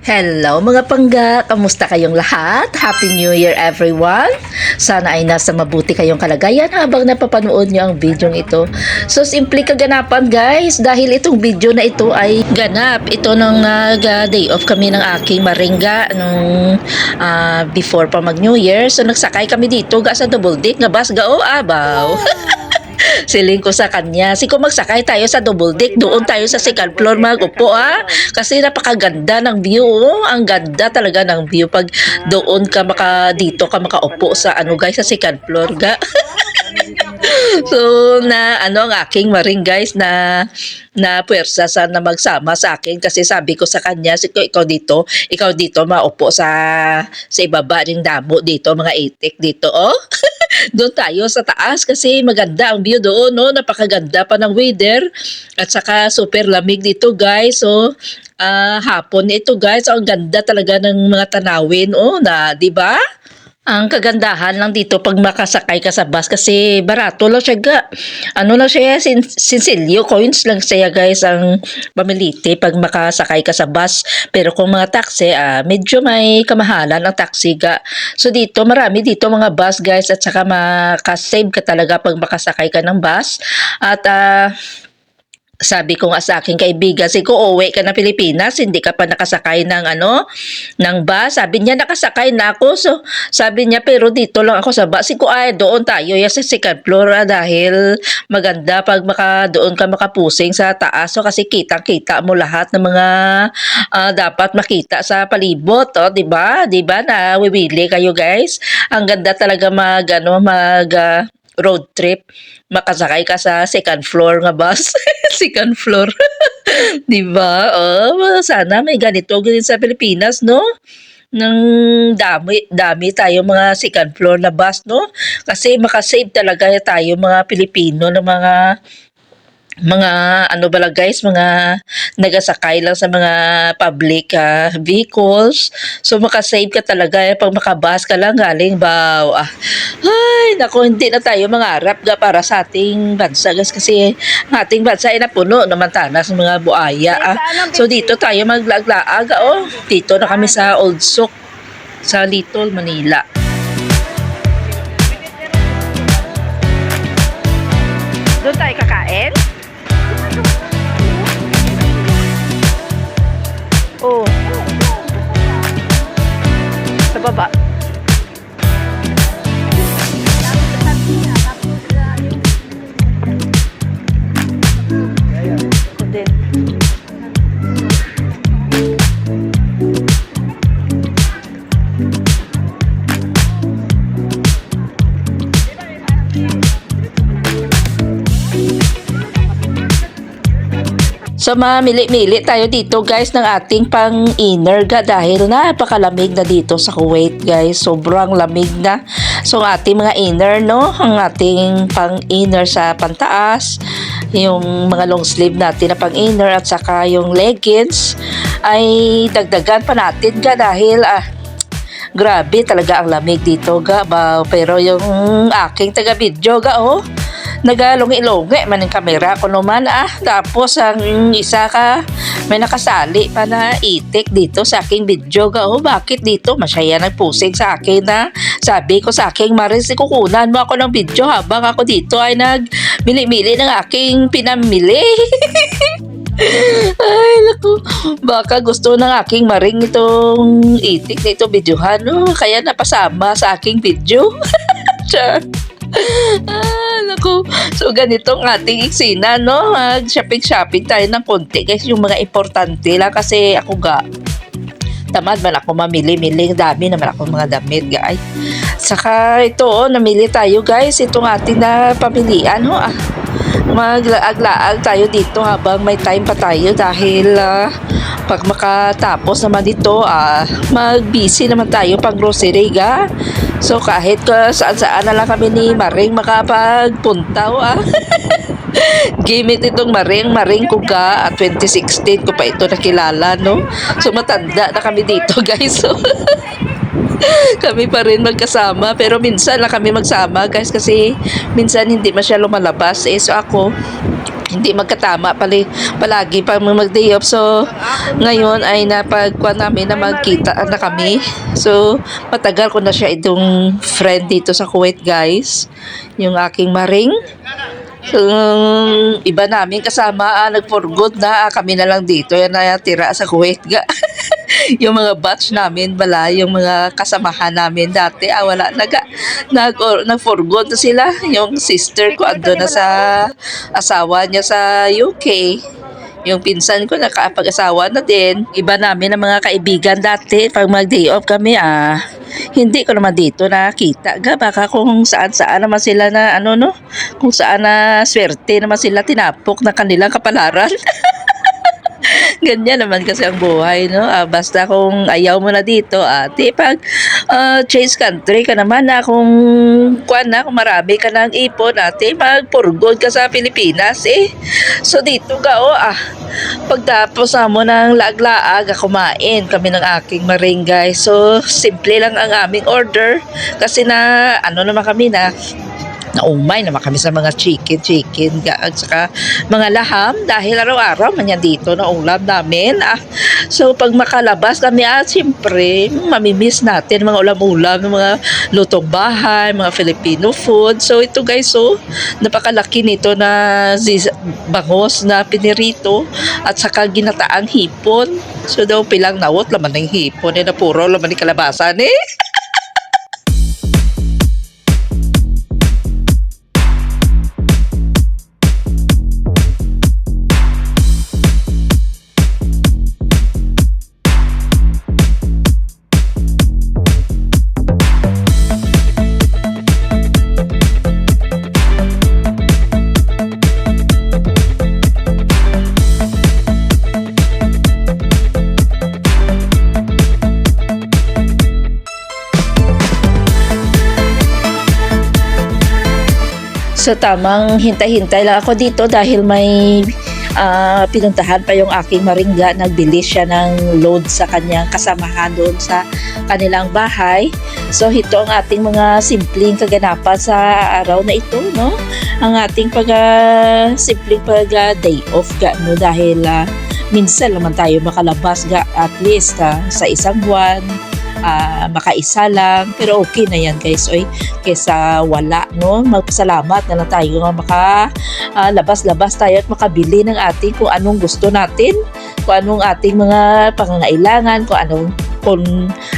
Hello mga pangga! Kamusta kayong lahat? Happy New Year everyone! Sana ay nasa mabuti kayong kalagayan habang napapanood nyo ang video ito. So simple kaganapan guys, dahil itong video na ito ay ganap. Ito nung day off kami ng aking maringga nung before pa mag New Year. So nagsakay kami dito sa double deck nga bus gao abaw. Siling ko sa kanya, kung magsakay tayo sa double deck, doon tayo sa second floor magupo kasi napakaganda ng view, ang ganda talaga ng view pag doon ka dito ka makaupo sa guys, sa second floor ga. So ang aking maring guys na puwersa sana magsama sa akin kasi sabi ko sa kanya, ikaw dito maupo sa ibaba ng damo dito, mga itik dito doon tayo sa taas kasi maganda ang view doon, no? Napakaganda pa ng weather at saka super lamig dito guys. So hapon ito guys, ang ganda talaga ng mga tanawin, di ba? Ang kagandahan lang dito pag makasakay ka sa bus kasi barato lang siya ga. Ano lang siya, sinsilyo, coins lang siya guys ang pamiliti pag makasakay ka sa bus. Pero kung mga taxi, medyo may kamahalan ang taxi ga. So dito, marami dito mga bus guys at saka makasave ka talaga pag makasakay ka ng bus. At sabi ko nga sa aking kaibigan, uuwi ka na Pilipinas, hindi ka pa nakasakay ng bus. Sabi niya, nakasakay na ako. So, sabi niya, pero dito lang ako sa bus. Ay, doon tayo sa second floor dahil maganda pag doon ka makapusing sa taas. So, kasi kitang-kita mo lahat ng mga dapat makita sa palibot. Di ba? Di ba na wiwili kayo guys? Ang ganda talaga road trip, makasakay ka sa second floor nga bus. Second floor. Di ba? Sana may ganito sa Pilipinas, no? Nang dami tayo mga second floor na bus, no? Kasi makasave talaga tayo mga Pilipino ng mga guys, mga nagasakay lang sa mga public vehicles. So makasave ka talaga pag makabus ka lang galing baw. Ay, naku, hindi na tayo mangarap para sa ating bansa guys kasi ang ating bansa ay napuno naman tanas ng mga buaya. So dito tayo maglaag-laag. Dito na kami sa Old Souk sa Little Manila. Doon tayo kakain? Sa baba. So mamili-mili tayo dito guys ng ating pang-inner dahil napakalamig na dito sa Kuwait guys. Sobrang lamig na. So ang ating mga inner, no? Ang ating pang-inner sa pantaas, yung mga long sleeve natin na pang-inner at saka yung leggings ay dagdagan pa natin dahil grabe talaga ang lamig dito pero yung aking taga-video nagalungi-lungi man ang kamera ko naman tapos ang isa may nakasali pa na itik dito sa aking video bakit dito masaya nagpusing sa akin sabi ko sa aking Maris, kukunan mo ako ng video habang ako dito ay nagmili-mili ng aking pinamili. Ay naku, baka gusto ng aking maring itong itik na ito videohan kaya napasama sa aking video. Naku. So ganitong ating eksena, no? Mag-shopping tayo ng konti guys, yung mga importante lang kasi ako tamad man ako mamili-mili, dami naman ako mga damit guys. Saka ito namili tayo guys, itong ating na pamilian maglaag-laag tayo dito habang may time pa tayo dahil pag makatapos naman dito mag-busy naman tayo pang grocery so kahit saan-saan na lang kami ni Maring makapagpunta Gamit itong maring ko at 2016 ko pa ito nakilala, no? So matanda na kami dito guys. So kami pa rin magkasama pero minsan lang kami magsama guys kasi minsan hindi masyadong lumalabas so ako hindi magkatama palagi pag mag-day off. So, ngayon ay napagkuha namin na magkita na kami. So, matagal ko na siya itong friend dito sa Kuwait, guys. Yung aking maring. So, iba namin kasama, nag-for good na. Kami na lang dito, yan na tira sa Kuwait. Yung mga batch namin, bala, yung mga kasamahan namin dati, wala, nag-for good na sila. Yung sister ko, ando na sa asawa niya sa UK. Yung pinsan ko, nakapag-asawa na din. Iba namin ang mga kaibigan dati, pag mag-day off kami, hindi ko naman dito nakita. Baka kung saan-saan naman sila na, kung saan na swerte naman sila tinapok na kanilang kapalaran. Ganyan naman kasi ang buhay, no? Basta kung ayaw mo na dito, pag change country ka naman na kung kung marami ka ng ipon, magpurgod ka sa Pilipinas, So dito pagtapos mo ng laag-laag, kumain kami ng aking maringgay. So simple lang ang aming order kasi na naman kami na naumay naman kami sa mga chicken at saka mga laham dahil araw-araw man yan dito na ulam namin. So pag makalabas kami, siyempre mamimiss natin mga ulam-ulam ng mga lutong bahay, mga Filipino food. So ito guys, napakalaki nito na bangos na pinirito at saka ginataang hipon. So daw pilang nawot laman ng hipon, na puro laman ng kalabasan So tamang hintay-hintay lang ako dito dahil may pinuntahan pa yung aking maringga. Nagbili siya ng load sa kanyang kasamahan doon sa kanilang bahay. So ito ang ating mga simpleng kaganapan sa araw na ito, no? Ang ating simpleng day off no? Dahil minsan naman tayo makalabas at least sa isang buwan. Makaisa lang, pero okay na yan guys. Kesa wala, no? Magpasalamat na lang tayo nga labas-labas tayo at makabili ng ating kung anong gusto natin, kung anong ating mga pangangailangan, kung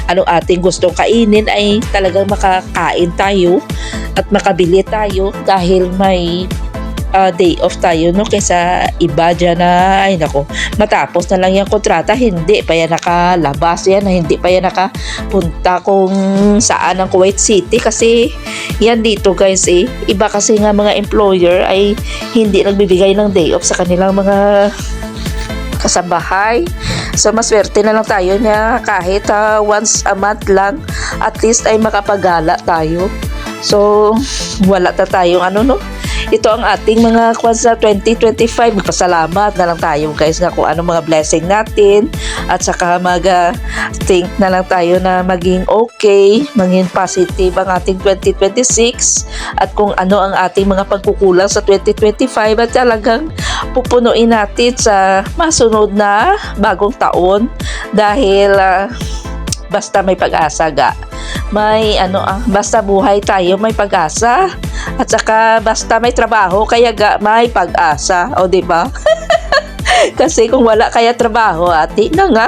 anong ating gustong kainin ay talagang makakain tayo at makabili tayo dahil may day off tayo, no? Kaysa iba dyan na matapos na lang yung kontrata, hindi pa yan nakalabas yan, hindi pa yan nakapunta kung saan ang Kuwait City. Kasi yan dito guys, iba kasi nga mga employer ay hindi nagbibigay ng day off sa kanilang mga kasambahay. So maswerte na lang tayo na kahit once a month lang, at least ay makapagala tayo. So wala na tayong ito ang ating mga sa 2025. Magpasalamat na lang tayo guys na kung anong mga blessing natin at saka think na lang tayo na maging okay, maging positive ang ating 2026 at kung ano ang ating mga pagkukulang sa 2025 at talagang pupunuin natin sa masunod na bagong taon dahil basta may pag-asa basta buhay tayo may pag-asa at saka basta may trabaho kaya may pag-asa, di ba? Kasi kung wala kaya trabaho, ati na nga.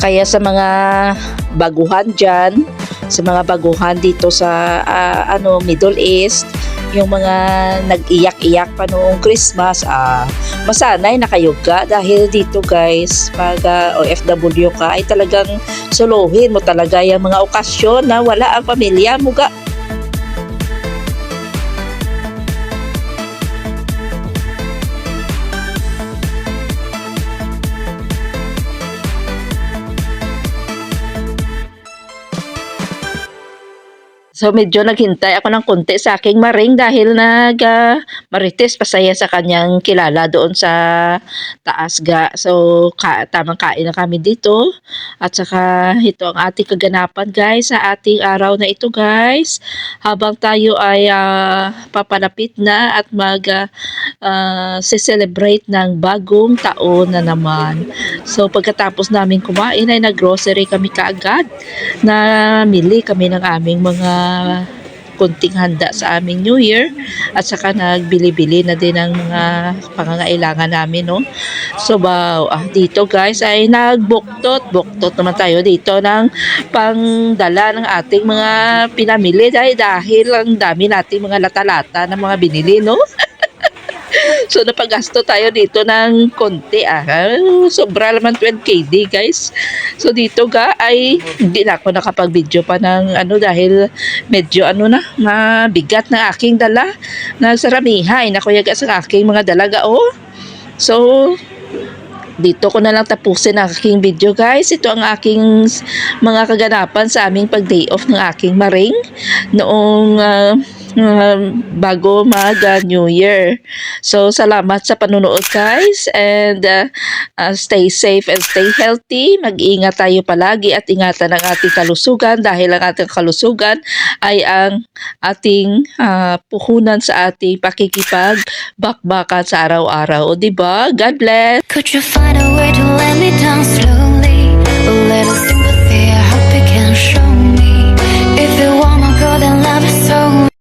Kaya sa mga baguhan dyan, sa mga baguhan dito sa Middle East, yung mga nag-iyak-iyak pa noong Christmas, masanay na kayo dahil dito guys, pag OFW ka ay talagang suluhin mo talaga yung mga okasyon na wala ang pamilya mo So medyo naghintay ako ng konti sa aking maring dahil marites pasaya sa kanyang kilala doon sa taas ga. So tamang kain na kami dito. At saka ito ang ating kaganapan guys sa ating araw na ito guys. Habang tayo ay papalapit na at celebrate ng bagong taon na naman. So pagkatapos namin kumain ay nag-grocery kami kaagad. Namili kami ng aming mga kunting handa sa aming New Year at saka nagbili-bili na din ng mga pangangailangan namin, no? So dito guys ay nagbuktot naman tayo dito ng pangdala ng ating mga pinamili dahil ang dami nating mga lata-lata ng mga binili, no? So napagasto tayo dito ng konti sobra naman 12 KD guys. So dito ay hindi na ako nakapag-video pa ng dahil medyo mabigat na aking dala na saramihay na kuyaga sa aking mga dalaga So dito ko na lang tapusin ang aking video guys. Ito ang aking mga kaganapan sa aming pag-day off ng aking maring noong bago New Year. So salamat sa panunood guys and stay safe and stay healthy. Mag-iingat tayo palagi at ingatan ang ating kalusugan dahil ang ating kalusugan ay ang ating puhunan sa ating pakikipag-bakbakan sa araw-araw. O diba? God bless! Could you find a way to let me down slow?